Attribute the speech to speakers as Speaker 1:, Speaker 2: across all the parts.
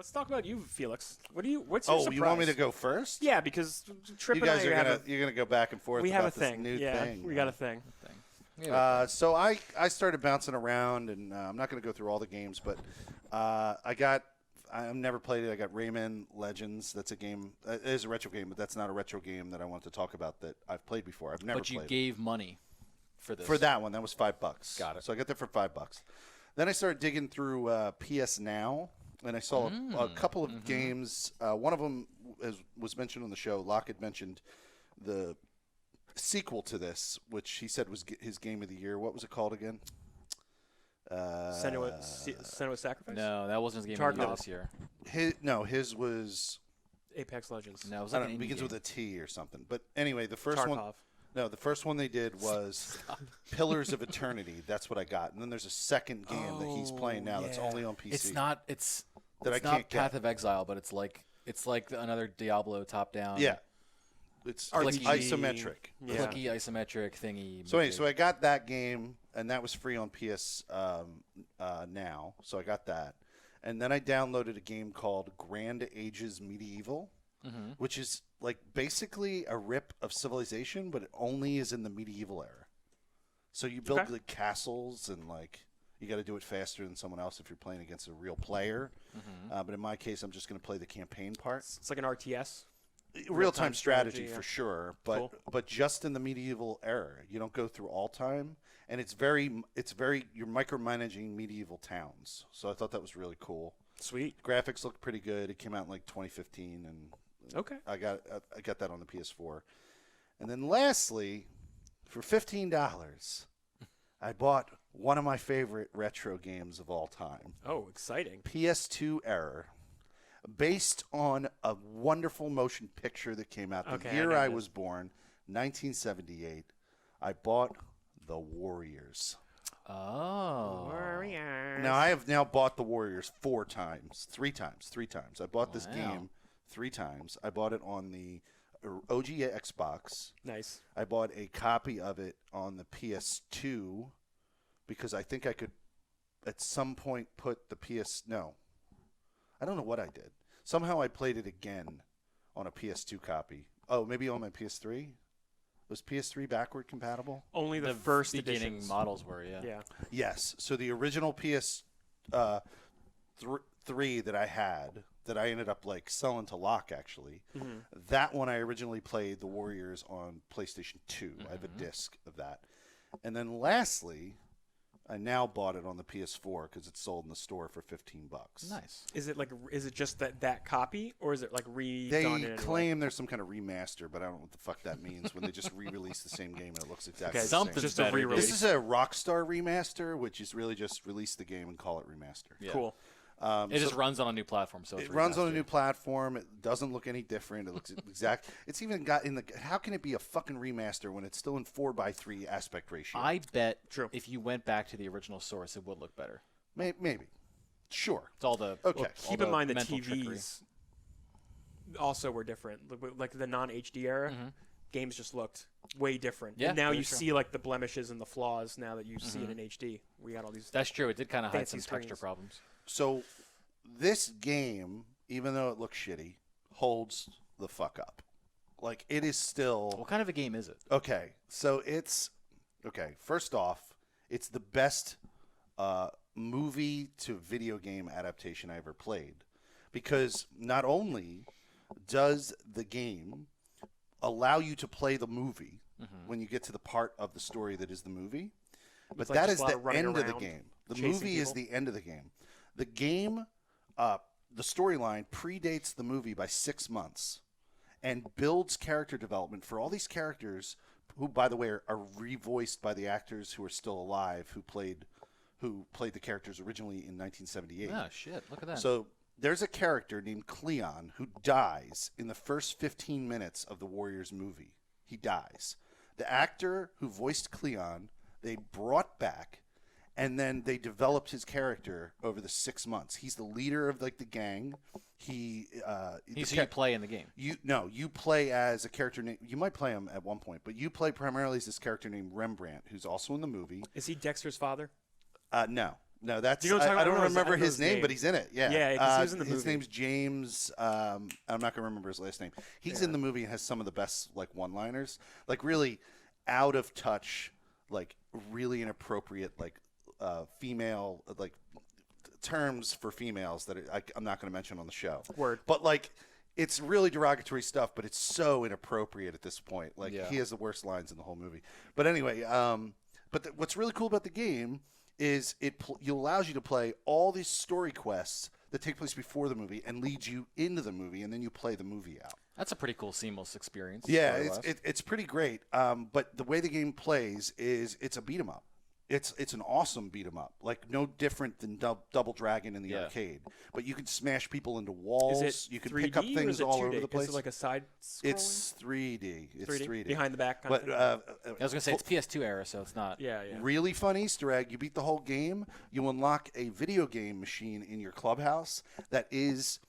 Speaker 1: let's talk about you, Felix. What's your surprise?
Speaker 2: Oh, you want me to go first?
Speaker 1: Yeah, because Trip
Speaker 2: you
Speaker 1: and
Speaker 2: guys
Speaker 1: I
Speaker 2: you're gonna go back and forth.
Speaker 1: We
Speaker 2: about
Speaker 1: have a
Speaker 2: this
Speaker 1: thing.
Speaker 2: New
Speaker 1: yeah,
Speaker 2: thing.
Speaker 1: we got a thing.
Speaker 2: So I started bouncing around, and I'm not going to go through all the games, but I've never played it. I got Rayman Legends. That's a game. It is a retro game, but that's not a retro game that I want to talk about that I've played before. I've never played.
Speaker 3: But you gave money for this.
Speaker 2: For that one, that was $5.
Speaker 3: Got it.
Speaker 2: So I got that for $5. Then I started digging through PS Now, and I saw a couple of games. One of them was mentioned on the show. Locke had mentioned the sequel to this, which he said was his game of the year. What was it called again?
Speaker 1: Senua's Sacrifice?
Speaker 3: No, that wasn't his game of the year this year.
Speaker 2: His was
Speaker 1: Apex Legends.
Speaker 3: No, it was
Speaker 2: I
Speaker 3: like
Speaker 2: don't know,
Speaker 3: an
Speaker 2: it begins
Speaker 3: indie
Speaker 2: with
Speaker 3: game.
Speaker 2: a T or something. But anyway, the first
Speaker 1: Tarkov.
Speaker 2: one. No, the first one they did was Pillars of Eternity. That's what I got. And then there's a second game that he's playing now that's only on PC.
Speaker 3: It's not. It's
Speaker 2: that I
Speaker 3: not
Speaker 2: can't
Speaker 3: Path
Speaker 2: get.
Speaker 3: of Exile, but it's like another Diablo top-down.
Speaker 2: Yeah, it's
Speaker 1: RPG.
Speaker 2: isometric.
Speaker 1: Yeah.
Speaker 3: Clicky isometric thingy.
Speaker 2: So anyway, so I got that game, and that was free on PS Now. So I got that, and then I downloaded a game called Grand Ages Medieval, which is like basically a rip of Civilization, but it only is in the medieval era. So you build like castles, and like you got to do it faster than someone else if you're playing against a real player. But in my case, I'm just going to play the campaign part.
Speaker 1: It's like an RTS.
Speaker 2: Real-time strategy
Speaker 1: yeah.
Speaker 2: for sure, but
Speaker 1: Cool.
Speaker 2: but just in the medieval era. You don't go through all time, and it's very you're micromanaging medieval towns. So I thought that was really cool.
Speaker 1: Sweet.
Speaker 2: Graphics looked pretty good. It came out in like 2015, and
Speaker 1: Okay.
Speaker 2: I got that on the PS4. And then lastly, for $15, I bought one of my favorite retro games of all time.
Speaker 1: Oh, exciting.
Speaker 2: PS2 era, based on a wonderful motion picture that came out the year I was born, 1978. I bought The Warriors.
Speaker 3: Oh.
Speaker 1: Warriors.
Speaker 2: Now, I have now bought The Warriors three times. I bought this
Speaker 3: Wow.
Speaker 2: game 3 times. I bought it on the OG Xbox.
Speaker 1: Nice.
Speaker 2: I bought a copy of it on the PS2 because I think I could at some point put the No. I don't know what I did. Somehow I played it again on a PS2 copy. Oh, maybe on my PS3? Was PS3 backward compatible?
Speaker 1: Only the
Speaker 3: The
Speaker 1: first
Speaker 3: beginning
Speaker 1: editions.
Speaker 3: models were, yeah.
Speaker 1: Yeah.
Speaker 2: Yes. So the original PS3 that I had, that I ended up like selling to Locke actually, that one I originally played The Warriors on PlayStation 2. I have a disc of that. And then lastly, I now bought it on the PS4 because it's sold in the store for $15.
Speaker 3: Nice.
Speaker 1: Is it just that copy, or is it like redone?
Speaker 2: They
Speaker 1: in any way?
Speaker 2: claim there's some kind of remaster, but I don't know what the fuck that means when they just re-release the same game and it looks exactly
Speaker 1: Okay,
Speaker 2: the same.
Speaker 3: Something's
Speaker 1: just a
Speaker 3: better, dude.
Speaker 1: re-release.
Speaker 2: This is a Rockstar remaster, which is really just release the game and call it remaster.
Speaker 3: Yeah.
Speaker 1: Cool.
Speaker 3: It just runs on a new platform, so it's
Speaker 2: It runs on a
Speaker 3: remastered.
Speaker 2: new platform. It doesn't look any different. It looks exact. It's even got in the. How can it be a fucking remaster when it's still in 4:3 aspect ratio?
Speaker 3: I bet
Speaker 1: True.
Speaker 3: if you went back to the original source, it would look better.
Speaker 2: Maybe. Sure.
Speaker 3: It's all the
Speaker 2: Okay.
Speaker 3: all
Speaker 1: Keep in mind the
Speaker 3: mental
Speaker 1: TVs
Speaker 3: trickery.
Speaker 1: also were different. Like the non-HD era, games just looked way different.
Speaker 3: Yeah,
Speaker 1: and now
Speaker 3: very
Speaker 1: you
Speaker 3: true.
Speaker 1: see like the blemishes and the flaws now that you see it in HD. We got all these.
Speaker 3: That's true. It did kind of hide
Speaker 1: Fancy
Speaker 3: some texture
Speaker 1: screens.
Speaker 3: problems.
Speaker 2: So, this game, even though it looks shitty, holds the fuck up. Like it is still.
Speaker 3: What kind of a game is it?
Speaker 2: Okay, so it's okay. First off, it's the best movie to video game adaptation I ever played, because not only does the game allow you to play the movie when you get to the part of the story that is the movie, but
Speaker 1: like
Speaker 2: that
Speaker 1: just
Speaker 2: is
Speaker 1: a lot
Speaker 2: the
Speaker 1: of running
Speaker 2: end of the
Speaker 1: around,
Speaker 2: game. The
Speaker 1: chasing
Speaker 2: movie is
Speaker 1: people.
Speaker 2: the end of the game. The game, the storyline predates the movie by 6 months, and builds character development for all these characters who, by the way, are revoiced by the actors who are still alive who played the characters originally in 1978.
Speaker 3: Oh, shit. Look at that.
Speaker 2: So there's a character named Cleon who dies in the first 15 minutes of the Warriors movie. He dies. The actor who voiced Cleon, they brought back, and then they developed his character over the 6 months. He's the leader of like the gang.
Speaker 3: He's who you play in the game.
Speaker 2: You play as a character named. You might play him at one point, but you play primarily as this character named Rembrandt, who's also in the movie.
Speaker 1: Is he Dexter's father?
Speaker 2: No, No, that's
Speaker 1: You know what I'm
Speaker 2: I
Speaker 1: talking
Speaker 2: don't
Speaker 1: about?
Speaker 2: remember his
Speaker 1: His
Speaker 2: name,
Speaker 1: name.
Speaker 2: but he's in it. Yeah,
Speaker 1: Yeah, 'cause he was in the
Speaker 2: his
Speaker 1: movie.
Speaker 2: name's James. I'm not gonna remember his last name. He's in the movie and has some of the best like one-liners, like really out of touch, like really inappropriate, like female like terms for females that I'm not gonna mention on the show.
Speaker 1: Word.
Speaker 2: But like. It's really derogatory stuff, but it's so inappropriate at this point. Like he has the worst lines in the whole movie. But anyway, what's really cool about the game is it allows you to play all these story quests that take place before the movie and leads you into the movie, and then you play the movie out.
Speaker 3: That's a pretty cool seamless experience.
Speaker 2: Yeah, it's pretty great. But the way the game plays is it's a beat 'em up. It's an awesome beat 'em up, like no different than Double Dragon in the arcade. But you can smash people into walls.
Speaker 1: Is it
Speaker 2: You can
Speaker 1: 3D
Speaker 2: pick up
Speaker 1: or
Speaker 2: things
Speaker 1: is it
Speaker 2: all
Speaker 1: 2D?
Speaker 2: over the place.
Speaker 1: Is it like a side scrolling?
Speaker 2: It's 3D. It's 3D.
Speaker 1: Behind the back kind
Speaker 2: But
Speaker 1: of thing?
Speaker 3: I was gonna say it's PS2 era, so it's not.
Speaker 1: Yeah.
Speaker 2: really fun Easter egg. You beat the whole game. You unlock a video game machine in your clubhouse that is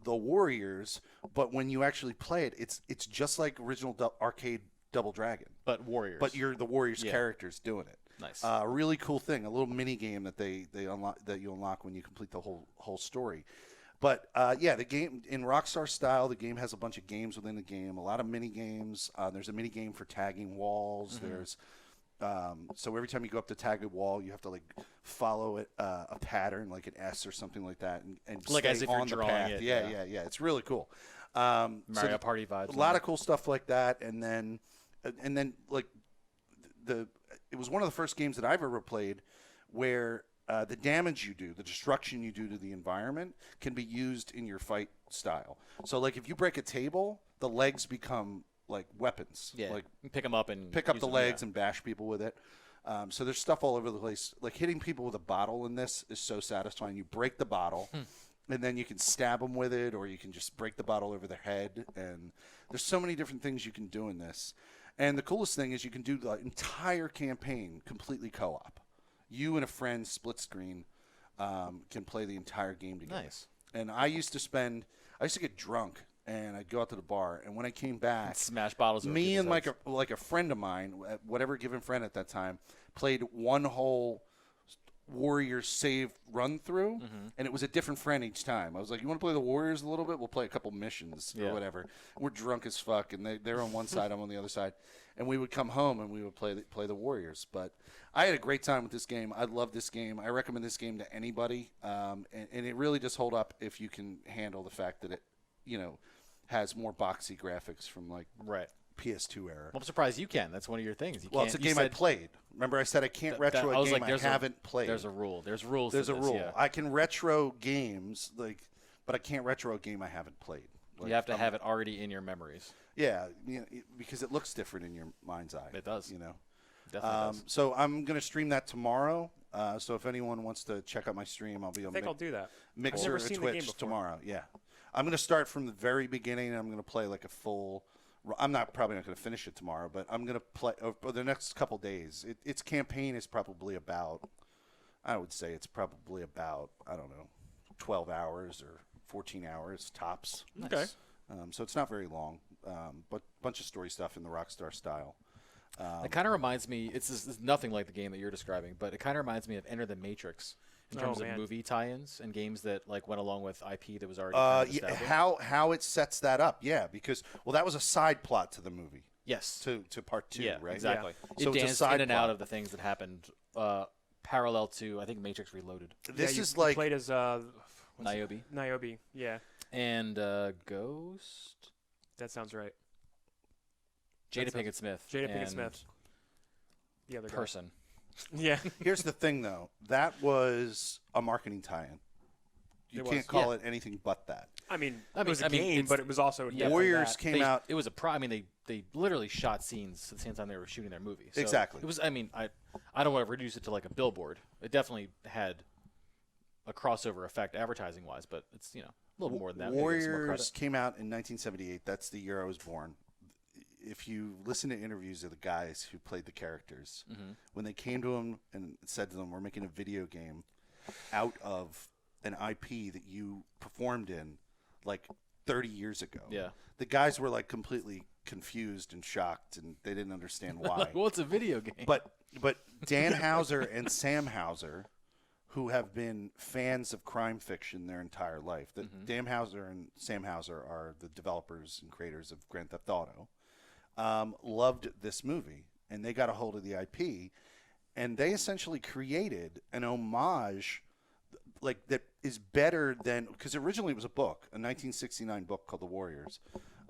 Speaker 2: the Warriors. But when you actually play it, it's just like original arcade Double Dragon.
Speaker 3: But Warriors.
Speaker 2: But you're the Warriors characters doing it.
Speaker 3: Nice.
Speaker 2: Really cool thing. A little mini game that they unlock that you unlock when you complete the whole story. But the game in Rockstar style, the game has a bunch of games within the game. A lot of mini games. There's a mini game for tagging walls. There's so every time you go up to tag a wall, you have to like follow it a pattern like an S or something like that, and
Speaker 3: Like
Speaker 2: stay
Speaker 3: as if you're
Speaker 2: on the
Speaker 3: drawing
Speaker 2: path.
Speaker 3: it,
Speaker 2: Yeah. It's really cool.
Speaker 3: Mario Party vibes.
Speaker 2: A lot of cool stuff like that, and then like it was one of the first games that I've ever played where the damage you do, the destruction you do to the environment can be used in your fight style. So like if you break a table, the legs become like weapons.
Speaker 3: Yeah.
Speaker 2: Like
Speaker 3: you pick them up and
Speaker 2: pick up
Speaker 3: use
Speaker 2: the
Speaker 3: them,
Speaker 2: legs and bash people with it. So there's stuff all over the place. Like hitting people with a bottle in this is so satisfying. You break the bottle, and then you can stab them with it, or you can just break the bottle over their head. And there's so many different things you can do in this. And the coolest thing is you can do the entire campaign completely co-op. You and a friend split screen can play the entire game together.
Speaker 3: Nice.
Speaker 2: And I used to get drunk, and I'd go out to the bar, and when I came back,
Speaker 3: smash bottles. over
Speaker 2: me and
Speaker 3: people's heads.
Speaker 2: like a friend of mine, whatever given friend at that time, played one whole Warriors save run through, and it was a different friend each time. I was like, "You want to play the Warriors a little bit? We'll play a couple missions or whatever." We're drunk as fuck, and they're on one side, I'm on the other side, and we would come home and we would play the Warriors. But I had a great time with this game. I love this game. I recommend this game to anybody, and it really does hold up if you can handle the fact that it, has more boxy graphics from like
Speaker 3: Right.
Speaker 2: PS2 era.
Speaker 3: Well, I'm surprised you can. That's one of your things. You
Speaker 2: Well,
Speaker 3: can't,
Speaker 2: it's a
Speaker 3: you
Speaker 2: game I
Speaker 3: said
Speaker 2: played. Remember, I said I can't retro a game I haven't played.
Speaker 3: There's a rule. There's rules.
Speaker 2: There's
Speaker 3: to
Speaker 2: a
Speaker 3: this,
Speaker 2: rule.
Speaker 3: Yeah.
Speaker 2: I can retro games, but I can't retro a game I haven't played.
Speaker 3: You have to have it already in your memories.
Speaker 2: Yeah, because it looks different in your mind's eye.
Speaker 3: It does.
Speaker 2: Definitely
Speaker 3: does.
Speaker 2: So I'm going to stream that tomorrow. So if anyone wants to check out my stream, I'll be on
Speaker 1: I think I'll do that.
Speaker 2: Mixer
Speaker 1: I've never
Speaker 2: or
Speaker 1: seen the game
Speaker 2: Twitch
Speaker 1: before.
Speaker 2: tomorrow. Yeah. I'm going to start from the very beginning, and I'm going to play like a full I'm probably not going to finish it tomorrow, but I'm going to play over the next couple days. Its campaign is probably about, I would say it's probably about, I don't know, 12 hours or 14 hours tops.
Speaker 1: Okay.
Speaker 2: So it's not very long, but a bunch of story stuff in the Rockstar style.
Speaker 3: It kind of reminds me, it's nothing like the game that you're describing, but it kind of reminds me of Enter the Matrix in terms of movie tie-ins and games that like went along with IP that was already kind of established.
Speaker 2: How it sets that up, because that was a side plot to the movie.
Speaker 3: Yes.
Speaker 2: To part 2,
Speaker 3: yeah,
Speaker 2: right?
Speaker 3: Exactly.
Speaker 2: Yeah. So
Speaker 3: it
Speaker 2: it's a
Speaker 3: danced
Speaker 2: side
Speaker 3: in and out
Speaker 2: plot.
Speaker 3: of the things that happened parallel to, I think, Matrix Reloaded.
Speaker 2: This
Speaker 1: you
Speaker 2: is like
Speaker 1: played as
Speaker 3: Niobe.
Speaker 1: Niobe, yeah,
Speaker 3: And Ghost.
Speaker 1: that sounds right.
Speaker 3: Jada Pinkett Smith.
Speaker 1: Jada Pinkett
Speaker 3: and
Speaker 1: Smith. The other
Speaker 3: person.
Speaker 1: guy. Yeah.
Speaker 2: Here's the thing, though. That was a marketing tie-in. You can't call it anything but that.
Speaker 1: I mean, it was a game,
Speaker 3: it's-
Speaker 1: but it was also definitely
Speaker 2: Warriors
Speaker 1: that.
Speaker 2: came out.
Speaker 3: It was I mean, they literally shot scenes at the same time they were shooting their movie. So
Speaker 2: Exactly.
Speaker 3: It was. I mean, I don't want to reduce it to like a billboard. It definitely had a crossover effect advertising wise, but it's a little more than that. Maybe it's more
Speaker 2: Warriors
Speaker 3: credit.
Speaker 2: came out in 1978. That's the year I was born. If you listen to interviews of the guys who played the characters, when they came to them and said to them, "We're making a video game out of an IP that you performed in like 30 years ago," the guys were like completely confused and shocked, and they didn't understand why.
Speaker 3: Well, it's a video game.
Speaker 2: But Dan Houser and Sam Houser, who have been fans of crime fiction their entire life. Dan Houser and Sam Houser are the developers and creators of Grand Theft Auto. Loved this movie, and they got a hold of the IP, and they essentially created an homage like that is better than, because originally it was a book, a 1969 book called The Warriors,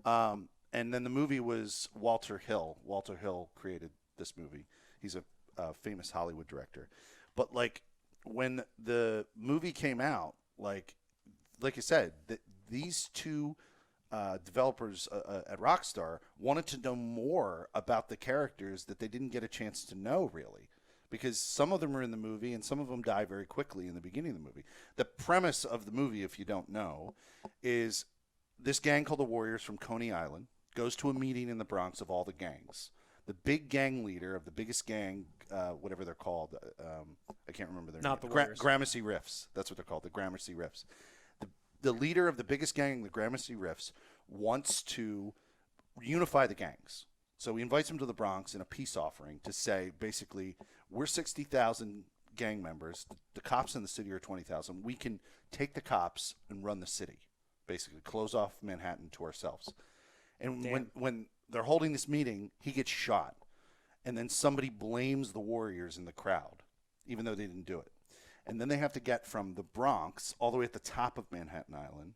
Speaker 2: and then the movie was Walter Hill. Walter Hill created this movie. He's a famous Hollywood director, but like when the movie came out, like you said, these two developers at Rockstar wanted to know more about the characters that they didn't get a chance to know, really, because some of them are in the movie and some of them die very quickly in the beginning of the movie. The premise of the movie, if you don't know, is this gang called the Warriors from Coney Island goes to a meeting in the Bronx of all the gangs. The big gang leader of the biggest gang, whatever they're called, I can't remember their name.
Speaker 1: Not the Warriors.
Speaker 2: Gramercy Riffs. That's what they're called, the Gramercy Riffs. The leader of the biggest gang, the Gramercy Riffs, wants to unify the gangs. So he invites them to the Bronx in a peace offering to say, basically, we're 60,000 gang members. The cops in the city are 20,000. We can take the cops and run the city, basically, close off Manhattan to ourselves. And when they're holding this meeting, he gets shot. And then somebody blames the Warriors in the crowd, even though they didn't do it. And then they have to get from the Bronx all the way at the top of Manhattan Island,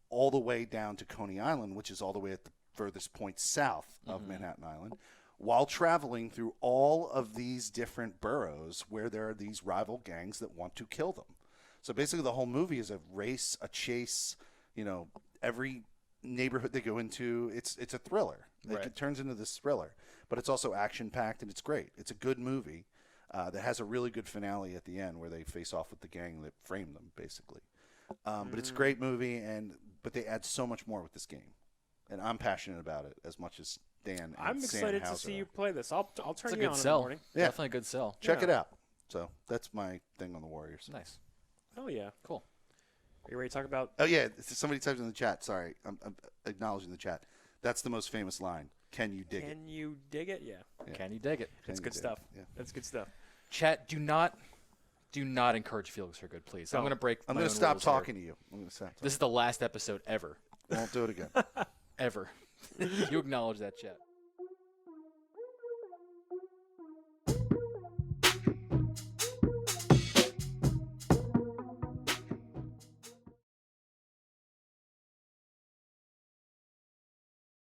Speaker 2: all the way down to Coney Island, which is all the way at the furthest point south of Manhattan Island, while traveling through all of these different boroughs where there are these rival gangs that want to kill them. So basically the whole movie is a race, a chase, every neighborhood they go into, it's a thriller. Like, it turns into this thriller, but it's also action-packed, and it's great. It's a good movie. That has a really good finale at the end where they face off with the gang that framed them, basically. But it's a great movie, but they add so much more with this game. And I'm passionate about it as much as Dan and
Speaker 1: I'm
Speaker 2: Sam
Speaker 1: excited
Speaker 2: Houser
Speaker 1: to see you play this. I'll turn
Speaker 3: It's a
Speaker 1: you
Speaker 3: good
Speaker 1: on in
Speaker 3: sell.
Speaker 1: the morning.
Speaker 2: Yeah.
Speaker 3: Definitely a good sell.
Speaker 2: Check it out. So that's my thing on the Warriors.
Speaker 3: Nice.
Speaker 1: Oh, yeah.
Speaker 3: Cool.
Speaker 1: Are you ready to talk about...
Speaker 2: Oh, yeah. Somebody typed in the chat. Sorry. I'm acknowledging the chat. That's the most famous line. Can you dig it?
Speaker 1: Can you dig it? Yeah.
Speaker 3: Can you dig it?
Speaker 1: That's good stuff. Yeah. That's good stuff.
Speaker 3: Chat, do not encourage Felix for good, please. I'm going to break.
Speaker 2: I'm going to stop talking to you. I'm going to stop.
Speaker 3: This is the last episode ever.
Speaker 2: Won't do it again.
Speaker 3: Ever. You acknowledge that, chat.